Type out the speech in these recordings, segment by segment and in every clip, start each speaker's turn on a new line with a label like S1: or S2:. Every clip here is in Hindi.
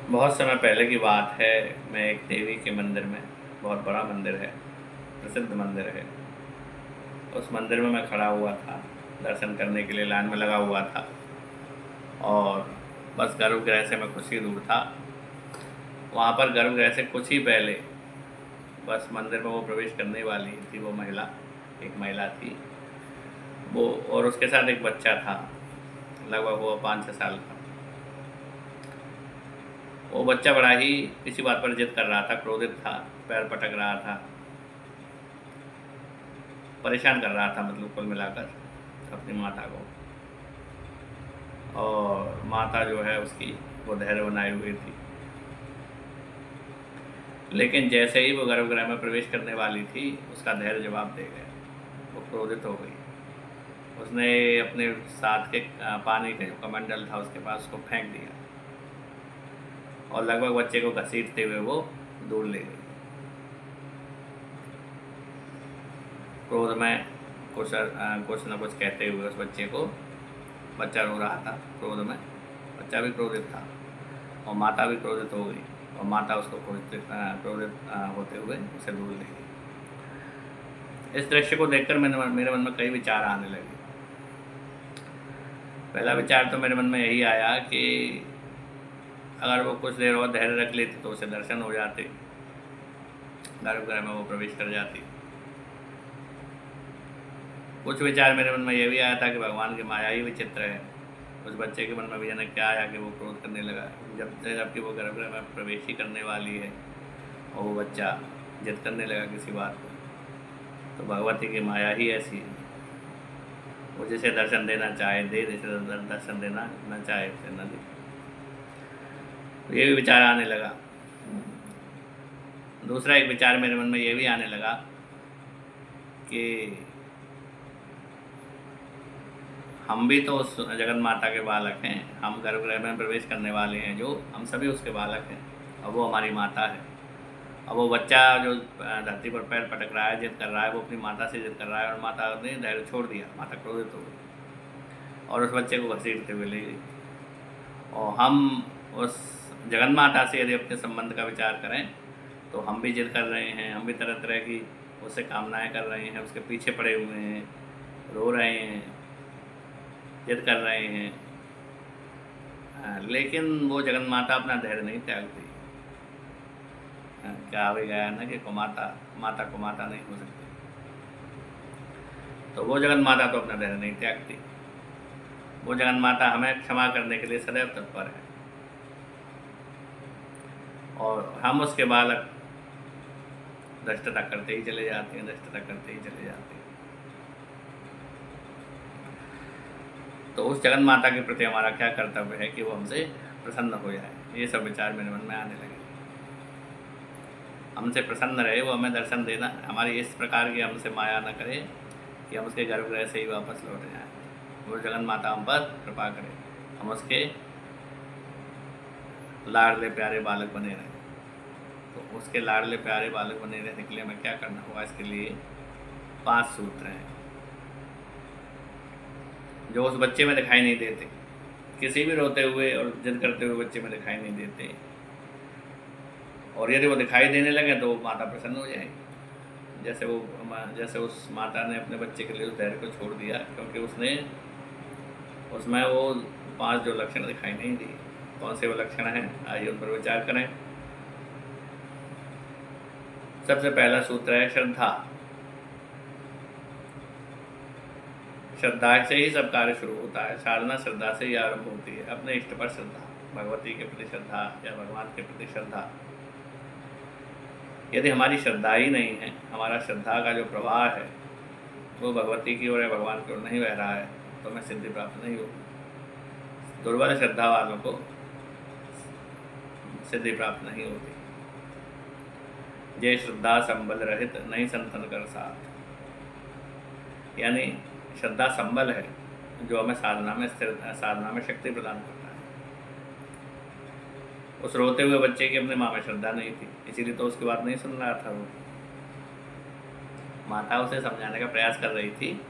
S1: बहुत समय पहले की बात है। मैं एक देवी के मंदिर में, बहुत बड़ा मंदिर है, प्रसिद्ध मंदिर है, उस मंदिर में मैं खड़ा हुआ था, दर्शन करने के लिए लाइन में लगा हुआ था। और बस गर्भगृह से मैं कुछ ही दूर था। वहाँ पर गर्भगृह से कुछ ही पहले बस मंदिर में वो प्रवेश करने वाली थी, वो महिला, एक महिला थी वो, और उसके साथ एक बच्चा था, लगभग वो 5-6 साल का। वो बच्चा बड़ा ही किसी बात पर जिद कर रहा था, क्रोधित था, पैर पटक रहा था, परेशान कर रहा था, मतलब कुल मिलाकर अपनी माता को। और माता जो है उसकी, वो धैर्य बनाई हुई थी। लेकिन जैसे ही वो गर्भगृह में प्रवेश करने वाली थी, उसका धैर्य जवाब दे गया, वो क्रोधित हो गई। उसने अपने साथ के पानी का जो कमंडल था उसके पास, उसको फेंक दिया और लगभग बच्चे को घसीटते हुए वो दूर ले गई। क्रोध में कुछ न कुछ कहते हुए उस बच्चे को, बच्चा रो रहा था क्रोध में, बच्चा भी क्रोधित था और माता भी क्रोधित हो गई, और माता उसको क्रोधित होते हुए उसे दूर ले गई। इस दृश्य को देखकर मेरे मन में कई विचार आने लगे। पहला विचार तो मेरे मन में यही आया कि अगर वो कुछ देर और धैर्य रख लेती तो उसे दर्शन हो जाते, गर्भगृह में वो प्रवेश कर जाती। कुछ विचार मेरे मन में यह भी आया था कि भगवान की माया ही विचित्र है। उस बच्चे के मन में भी जाने क्या आया कि वो क्रोध करने लगा, जबकि वो गर्भगृह में प्रवेश ही करने वाली है, और वो बच्चा जिद करने लगा किसी बात को। तो भगवती की माया ही ऐसी है, वो जिसे दर्शन देना चाहे दे, जिसे दर्शन देना न चाहे उसे न दे। तो ये भी विचार आने लगा। दूसरा एक विचार मेरे मन में ये भी आने लगा कि हम भी तो उस जगन माता के बालक हैं, हम गर्भगृह में प्रवेश करने वाले हैं, जो हम सभी उसके बालक हैं, और वो हमारी माता है। अब वो बच्चा जो धरती पर पैर पटक रहा है, जिद कर रहा है, वो अपनी माता से जिद कर रहा है, और माता ने धैर्य छोड़ दिया, माता क्रोधित हो गई और उस बच्चे को घसीटते हुए ले गई। और हम उस जगन माता से यदि अपने संबंध का विचार करें तो हम भी जिद कर रहे हैं, हम भी तरह तरह की उससे कामनाएं कर रहे हैं, उसके पीछे पड़े हुए हैं, रो रहे हैं, जिद कर रहे हैं। लेकिन वो जगन माता अपना धैर्य नहीं त्यागती। क्या भी गया ना कि माता को माता नहीं हो सकती। तो वो जगन माता तो अपना धैर्य नहीं त्यागती। वो जगन माता हमें क्षमा करने के लिए सदैव तत्पर है, और हम उसके बालक धृष्टता करते ही चले जाते हैं, धृष्टता करते ही चले जाते हैं। तो उस जगन माता के प्रति हमारा क्या कर्तव्य है कि वो हमसे प्रसन्न हो जाए। ये सब विचार मेरे मन में आने लगे। हमसे प्रसन्न रहे, वो हमें दर्शन देना, हमारी इस प्रकार की हमसे माया न करे कि हम उसके गर्भगृह से ही वापस लौट जाएं। वो जगन माता हम पर कृपा करे, हम उसके लाडले प्यारे बालक बने रहें। तो उसके लाडले प्यारे बालक बने रहने के लिए हमें क्या करना होगा? इसके लिए 5 सूत्र हैं जो उस बच्चे में दिखाई नहीं देते। किसी भी रोते हुए और जिद करते हुए बच्चे में दिखाई नहीं देते, और यदि वो दिखाई देने लगे तो माता प्रसन्न हो जाएगी। जैसे उस माता ने अपने बच्चे के लिए उस धैर्य को छोड़ दिया, क्योंकि उसमें वो 5 जो लक्षण दिखाई नहीं दिए। कौन से वो लक्षण हैं, आइए उन पर विचार करें। सबसे पहला सूत्र है श्रद्धा। श्रद्धा से ही सब कार्य शुरू होता है, साधना श्रद्धा से ही आरंभ होती है। अपने इष्ट पर श्रद्धा, भगवती के प्रति श्रद्धा या भगवान के प्रति श्रद्धा। यदि हमारी श्रद्धा ही नहीं है, हमारा श्रद्धा का जो प्रवाह है वो भगवती की ओर या भगवान की ओर नहीं बह रहा है, तो हमें सिद्धि प्राप्त नहीं होगी। दुर्बल श्रद्धा वालों को सिद्धि प्राप्त नहीं होती। जय श्रद्धा संबल रहित नहीं संतन कर साथ, यानी श्रद्धा संबल है जो हमें साधना में शक्ति प्रदान करता है। उस रोते हुए बच्चे की अपने माँ में श्रद्धा नहीं थी, इसीलिए तो उसकी बात नहीं सुन रहा था। वो माता उसे समझाने का प्रयास कर रही थी,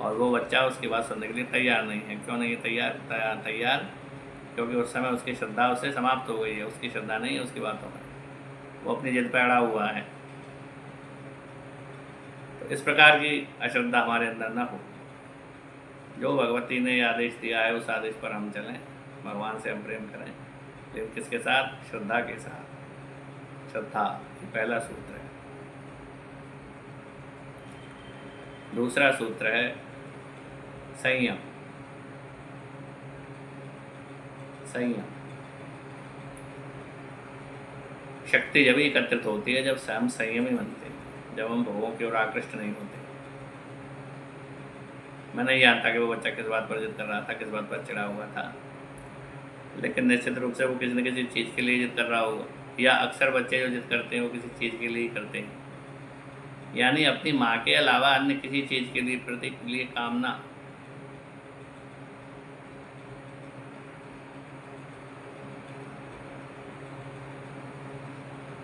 S1: और वो बच्चा उसकी बात सुनने के लिए तैयार नहीं है। क्यों नहीं तैयार? क्योंकि उस समय उसकी श्रद्धा उससे समाप्त हो गई है, उसकी श्रद्धा नहीं है उसकी बातों में, वो अपनी जिद पर अड़ा हुआ है। तो इस प्रकार की अश्रद्धा हमारे अंदर न हो। जो भगवती ने आदेश दिया है उस आदेश पर हम चलें, भगवान से हम प्रेम करें, लेकिन किसके साथ? श्रद्धा के साथ। श्रद्धा ये पहला सूत्र है। दूसरा सूत्र है संयम। संयम शक्ति जब एकत्रित होती है जब हम संयमी बनते हैं, जब हम भोगों की ओर आकृष्ट नहीं होते। मैं नहीं जानता कि वो बच्चा किस बात पर जिद कर रहा था, किस बात पर चिढ़ा हुआ था, लेकिन निश्चित रूप से वो किसी न किसी चीज़ के लिए जिद कर रहा होगा, या अक्सर बच्चे जो जिद करते हैं वो किसी चीज़ के लिए ही करते हैं, यानी अपनी माँ के अलावा अन्य किसी चीज़ के लिए कामना।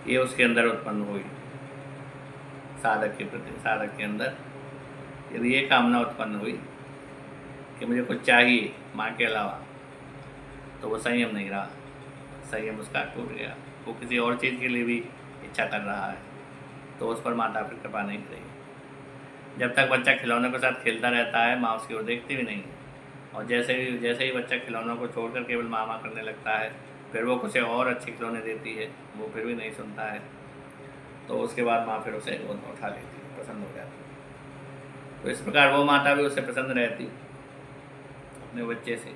S1: ये उसके अंदर उत्पन्न हुई साधक के प्रति। साधक के अंदर यदि ये कामना उत्पन्न हुई कि मुझे कुछ चाहिए माँ के अलावा, तो वो संयम नहीं रहा, संयम उसका टूट गया। वो किसी और चीज़ के लिए भी इच्छा कर रहा है, तो उस पर माता फिर कृपा नहीं करेगी। जब तक बच्चा खिलौनों के साथ खेलता रहता है, माँ उसकी ओर देखती भी नहीं है, और जैसे ही बच्चा खिलौनों को छोड़कर केवल माँ करने लगता है, फिर वो कुछ और अच्छे खिलौने देती है, वो फिर भी नहीं सुनता है, तो उसके बाद माँ फिर उसे गोद में उठा लेती है, प्रसन्न हो जाती है। तो इस प्रकार वो माता भी उससे प्रसन्न रहती अपने बच्चे से,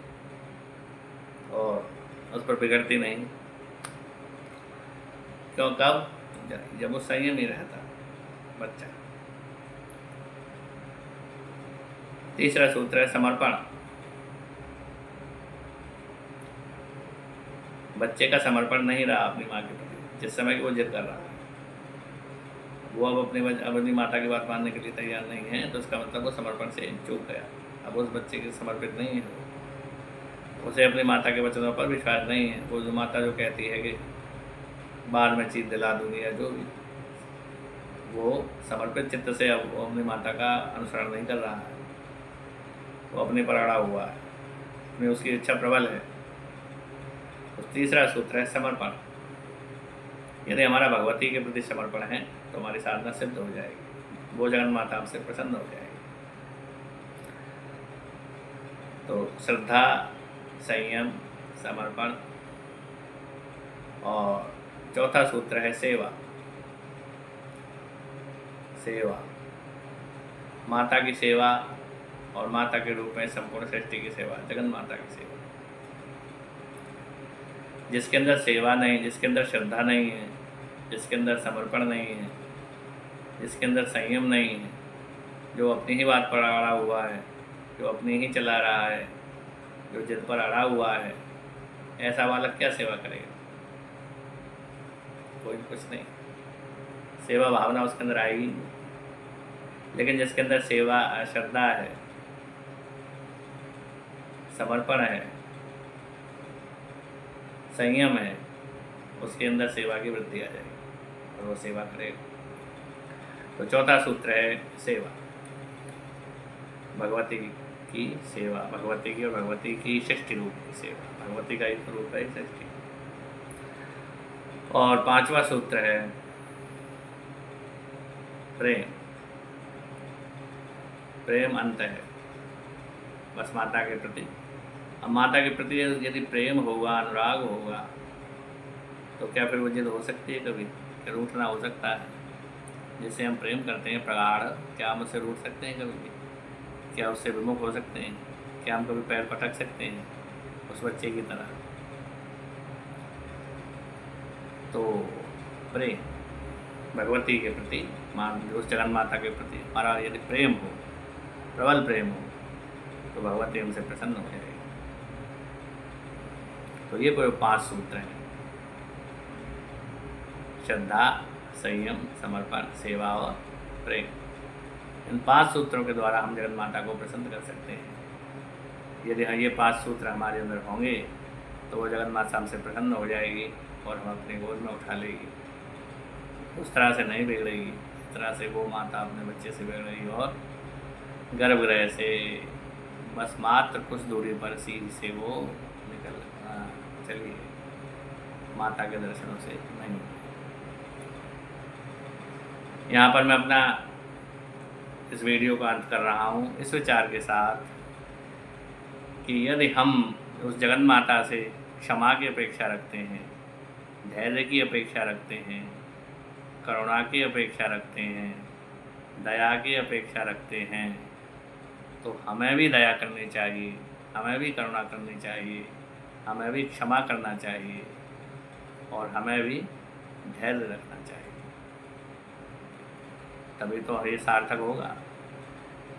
S1: और उस पर बिगड़ती नहीं। क्यों? कब? जब वो संयम ही रहता बच्चा। तीसरा सूत्र है समर्पण। बच्चे का समर्पण नहीं रहा अपनी माँ के प्रति, जिस समय की वो जिद कर रहा है, वो अब अपनी माता की बात मानने के लिए तैयार नहीं है, तो उसका मतलब वो समर्पण से चूक गया। अब उस बच्चे के समर्पित नहीं है, उसे अपनी माता के वचनों पर विश्वास नहीं है। वो जो माता जो कहती है कि बाद में चीज़ दिला दूंगी या जो भी, वो समर्पित चित्त से अब वो अपनी माता का अनुसरण नहीं कर रहा है, वो अपने पर अड़ा हुआ है, अपनी उसकी इच्छा प्रबल है। तो तीसरा सूत्र है समर्पण। यदि हमारा भगवती के प्रति समर्पण है तो हमारी साधना सिद्ध हो जाएगी, वो जगन माता हमसे प्रसन्न हो जाएगी। तो श्रद्धा, संयम, समर्पण, और चौथा सूत्र है सेवा। सेवा, माता की सेवा, और माता के रूप में संपूर्ण सृष्टि की सेवा, जगन माता की सेवा। जिसके अंदर सेवा नहीं, जिसके अंदर श्रद्धा नहीं है, जिसके अंदर समर्पण नहीं है, जिसके अंदर संयम नहीं है, जो अपनी ही बात पर अड़ा हुआ है, जो अपनी ही चला रहा है, जो जिद पर अड़ा हुआ है, ऐसा बालक क्या सेवा करेगा? कोई कुछ नहीं। सेवा भावना उसके अंदर आएगी नहीं। लेकिन जिसके अंदर सेवा, श्रद्धा है, समर्पण है, संयम है, उसके अंदर सेवा की वृद्धि आ जाएगी और वो सेवा करेगा। तो चौथा सूत्र है सेवा, भगवती की सेवा, भगवती की और भगवती की षष्ठी रूप की सेवा। भगवती का एक रूप है षष्ठी। और पांचवा सूत्र है प्रेम। प्रेम अंत है बस माता के प्रति। अब माता के प्रति यदि प्रेम होगा, अनुराग होगा, तो क्या फिर वो जिद हो सकती है कभी? क्या रूठना हो सकता है? जिसे हम प्रेम करते हैं प्रगाढ़, क्या हम उससे रूठ सकते हैं कभी भी? क्या उससे विमुख हो सकते हैं? क्या हम कभी पैर पटक सकते हैं उस बच्चे की तरह? तो प्रेम भगवती के प्रति, उस जगन माता के प्रति हमारा यदि प्रेम हो, प्रबल प्रेम हो, तो भगवती हमसे प्रसन्न हो जाएगी। तो ये कोई 5 सूत्र हैं: श्रद्धा, संयम, समर्पण, सेवा और प्रेम। इन 5 सूत्रों के द्वारा हम जगन माता को प्रसन्न कर सकते हैं। यदि ये 5 सूत्र हमारे अंदर होंगे तो वो जगन माता हमसे प्रसन्न हो जाएगी और हम अपने गोद में उठा लेगी। उस तरह से नहीं बिगड़ेगी, इस तरह से वो माता अपने बच्चे से बिगड़ेगी और गर्भगृह से बस मात्र कुछ दूरी पर सीध से वो निकल चलिए माता के दर्शनों से नहीं। यहाँ पर मैं अपना इस वीडियो का अंत कर रहा हूँ इस विचार के साथ कि यदि हम उस जगन माता से क्षमा की अपेक्षा रखते हैं, धैर्य की अपेक्षा रखते हैं, करुणा की अपेक्षा रखते हैं, दया की अपेक्षा रखते हैं, तो हमें भी दया करनी चाहिए, हमें भी करुणा करनी चाहिए, हमें भी क्षमा करना चाहिए और हमें भी धैर्य रखना चाहिए। तभी तो ये सार्थक होगा।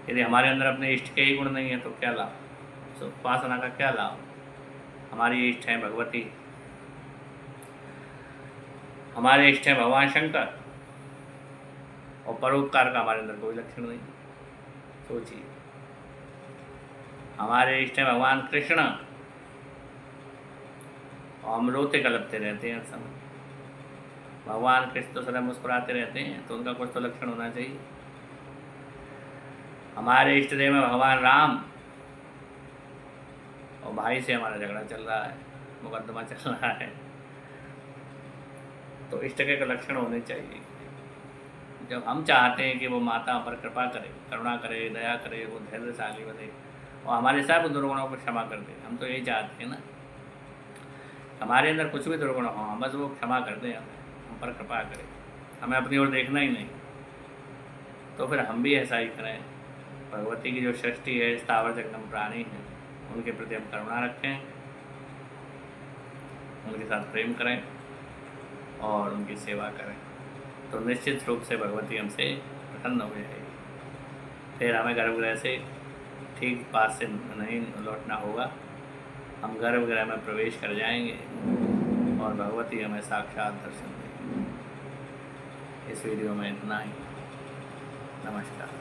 S1: यदि हमारे अंदर अपने इष्ट के ही गुण नहीं है तो क्या लाभ, तो उपासना का क्या लाभ। हमारी इष्ट है भगवती, हमारे इष्ट है भगवान शंकर और परोपकार का हमारे अंदर कोई लक्षण नहीं। सोचिए, हमारे इष्ट है भगवान कृष्ण और हम रोते कलपते रहते हैं हर समय। भगवान कृष्ण तो सदा मुस्कुराते रहते हैं, तो उनका कुछ तो लक्षण होना चाहिए। हमारे इष्ट देव में भगवान राम और भाई से हमारा झगड़ा चल रहा है, मुकदमा चल रहा है, तो इष्ट के लक्षण होने चाहिए। जब हम चाहते हैं कि वो माता पर कृपा करे, करुणा करे, दया करे, वो धैर्यशाली बने और हमारे सब दुर्गुणों को क्षमा कर दे, हम तो यही चाहते हैं ना। हमारे अंदर कुछ भी दुर्गुण हो, हम बस वो क्षमा कर दें, हम पर कृपा करें, हमें अपनी ओर देखना ही नहीं। तो फिर हम भी ऐसा ही करें। भगवती की जो सृष्टि है, स्थावर जंगम प्राणी है, उनके प्रति हम करुणा रखें, उनके साथ प्रेम करें और उनकी सेवा करें, तो निश्चित रूप से भगवती हमसे प्रसन्न हो जाएगी। फिर हमें गर्भगृह से ठीक पास से नहीं लौटना होगा, हम गर्भगृह में प्रवेश कर जाएंगे और भगवती हमें साक्षात दर्शन देंगी। इस वीडियो में इतना ही। नमस्कार।